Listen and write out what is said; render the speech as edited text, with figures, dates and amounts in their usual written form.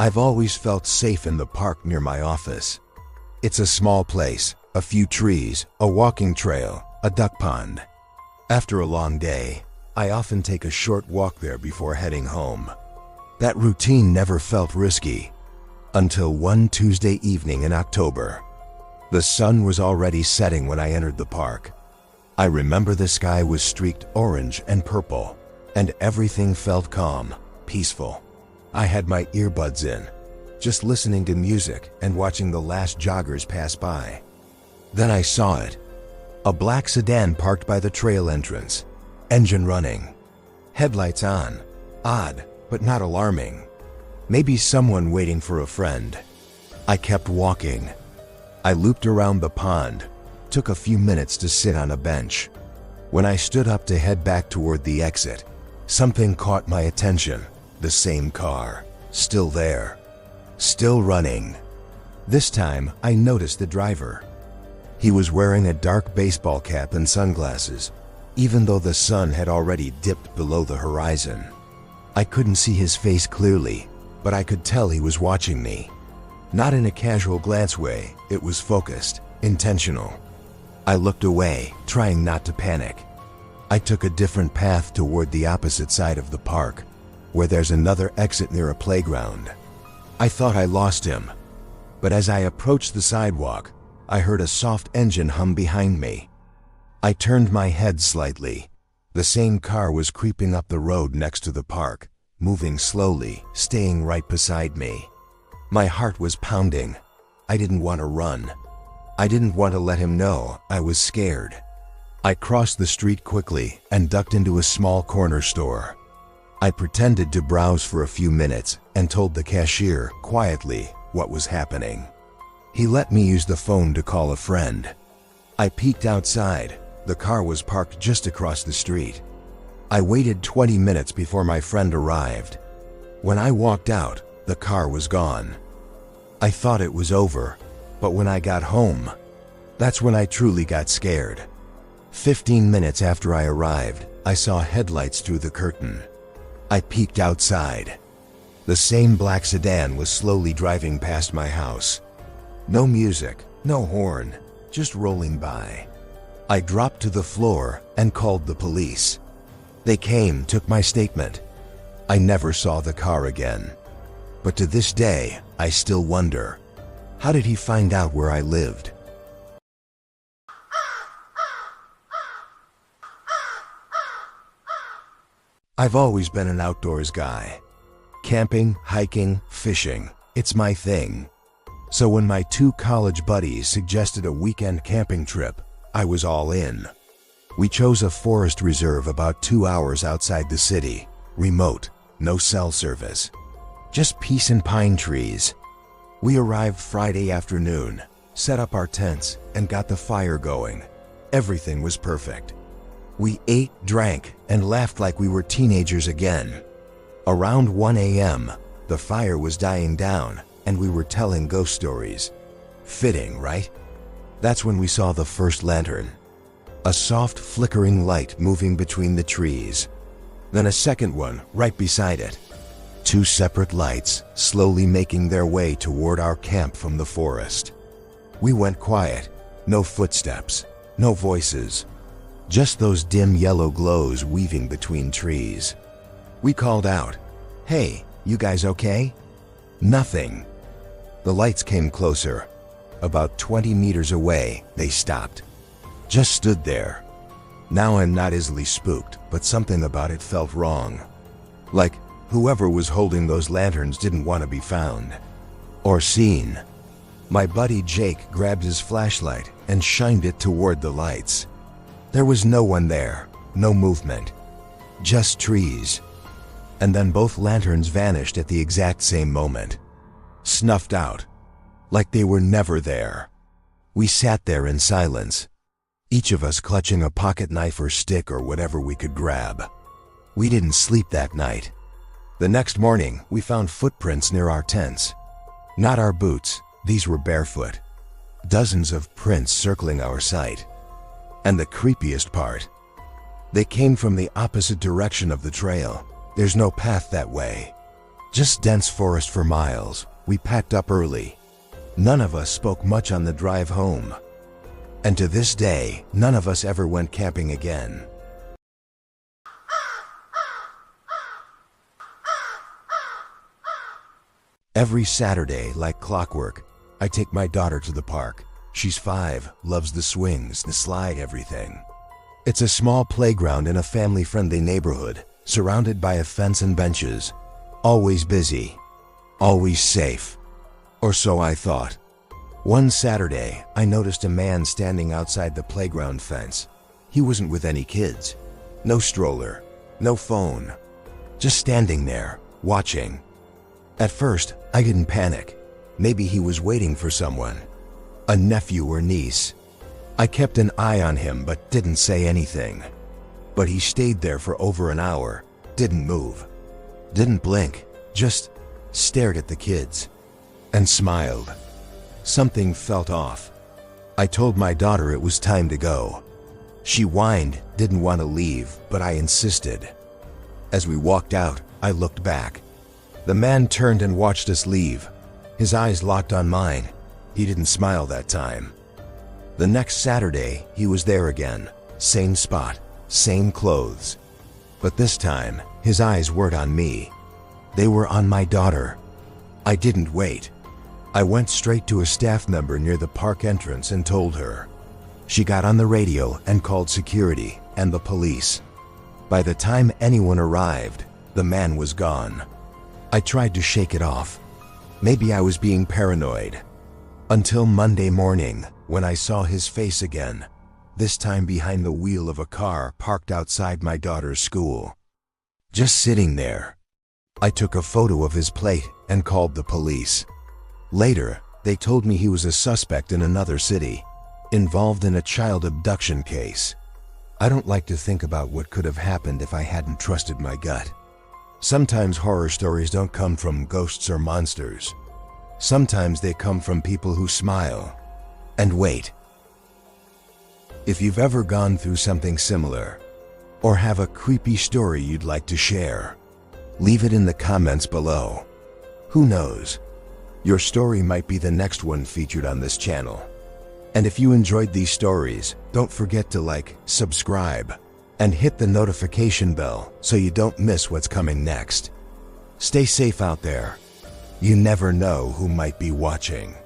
I've always felt safe in the park near my office. It's a small place, a few trees, a walking trail, a duck pond. After a long day, I often take a short walk there before heading home. That routine never felt risky, until one Tuesday evening in October. The sun was already setting when I entered the park. I remember the sky was streaked orange and purple, and everything felt calm, peaceful. I had my earbuds in, just listening to music and watching the last joggers pass by. Then I saw it. A black sedan parked by the trail entrance, engine running, headlights on. Odd, but not alarming. Maybe someone waiting for a friend. I kept walking. I looped around the pond, took a few minutes to sit on a bench. When I stood up to head back toward the exit, something caught my attention. The same car, still there, still running. This time, I noticed the driver. He was wearing a dark baseball cap and sunglasses, even though the sun had already dipped below the horizon. I couldn't see his face clearly, but I could tell he was watching me. Not in a casual glance way, it was focused, intentional. I looked away, trying not to panic. I took a different path toward the opposite side of the park, where there's another exit near a playground. I thought I lost him, but as I approached the sidewalk, I heard a soft engine hum behind me. I turned my head slightly. The same car was creeping up the road next to the park, moving slowly, staying right beside me. My heart was pounding. I didn't want to run. I didn't want to let him know I was scared. I crossed the street quickly and ducked into a small corner store. I pretended to browse for a few minutes and told the cashier quietly what was happening. He let me use the phone to call a friend. I peeked outside. The car was parked just across the street. I waited 20 minutes before my friend arrived. When I walked out, the car was gone. I thought it was over, but when I got home, that's when I truly got scared. 15 minutes after I arrived, I saw headlights through the curtain. I peeked outside. The same black sedan was slowly driving past my house. No music, no horn, just rolling by. I dropped to the floor and called the police. They came, took my statement. I never saw the car again. But to this day, I still wonder, how did he find out where I lived? I've always been an outdoors guy. Camping, hiking, fishing, it's my thing. So when my two college buddies suggested a weekend camping trip, I was all in. We chose a forest reserve about 2 hours outside the city, remote, no cell service. Just peace and pine trees. We arrived Friday afternoon, set up our tents, and got the fire going. Everything was perfect. We ate, drank, and laughed like we were teenagers again. Around 1 a.m., the fire was dying down, and we were telling ghost stories. Fitting, right? That's when we saw the first lantern. A soft, flickering light moving between the trees. Then a second one right beside it. Two separate lights slowly making their way toward our camp from the forest. We went quiet. No footsteps, no voices. Just those dim yellow glows weaving between trees. We called out, "Hey, you guys okay?" Nothing. The lights came closer. About 20 meters away, they stopped. Just stood there. Now I'm not easily spooked, but something about it felt wrong. Like whoever was holding those lanterns didn't want to be found. Or seen. My buddy Jake grabbed his flashlight and shined it toward the lights. There was no one there, no movement. Just trees. And then both lanterns vanished at the exact same moment. Snuffed out. Like they were never there. We sat there in silence, each of us clutching a pocket knife or stick or whatever we could grab. We didn't sleep that night. The next morning, we found footprints near our tents. Not our boots, these were barefoot. Dozens of prints circling our site. And the creepiest part, they came from the opposite direction of the trail. There's no path that way. Just dense forest for miles. We packed up early. None of us spoke much on the drive home. And to this day, none of us ever went camping again. Every Saturday, like clockwork, I take my daughter to the park. She's 5, loves the swings, the slide, everything. It's a small playground in a family-friendly neighborhood, surrounded by a fence and benches. Always busy, always safe. Or so I thought. One Saturday, I noticed a man standing outside the playground fence. He wasn't with any kids. No stroller, no phone. Just standing there, watching. At first, I didn't panic. Maybe he was waiting for someone. A nephew or niece. I kept an eye on him but didn't say anything. But he stayed there for over an hour, didn't move. Didn't blink, just stared at the kids. And smiled. Something felt off. I told my daughter it was time to go. She whined, didn't want to leave, but I insisted. As we walked out, I looked back. The man turned and watched us leave. His eyes locked on mine. He didn't smile that time. The next Saturday, he was there again. Same spot, same clothes. But this time, his eyes weren't on me. They were on my daughter. I didn't wait. I went straight to a staff member near the park entrance and told her. She got on the radio and called security and the police. By the time anyone arrived, the man was gone. I tried to shake it off. Maybe I was being paranoid. Until Monday morning, when I saw his face again, this time behind the wheel of a car parked outside my daughter's school. Just sitting there. I took a photo of his plate and called the police. Later, they told me he was a suspect in another city, involved in a child abduction case. I don't like to think about what could have happened if I hadn't trusted my gut. Sometimes horror stories don't come from ghosts or monsters. Sometimes they come from people who smile and wait. If you've ever gone through something similar, or have a creepy story you'd like to share, leave it in the comments below. Who knows? Your story might be the next one featured on this channel. And if you enjoyed these stories, don't forget to like, subscribe, and hit the notification bell so you don't miss what's coming next. Stay safe out there. You never know who might be watching.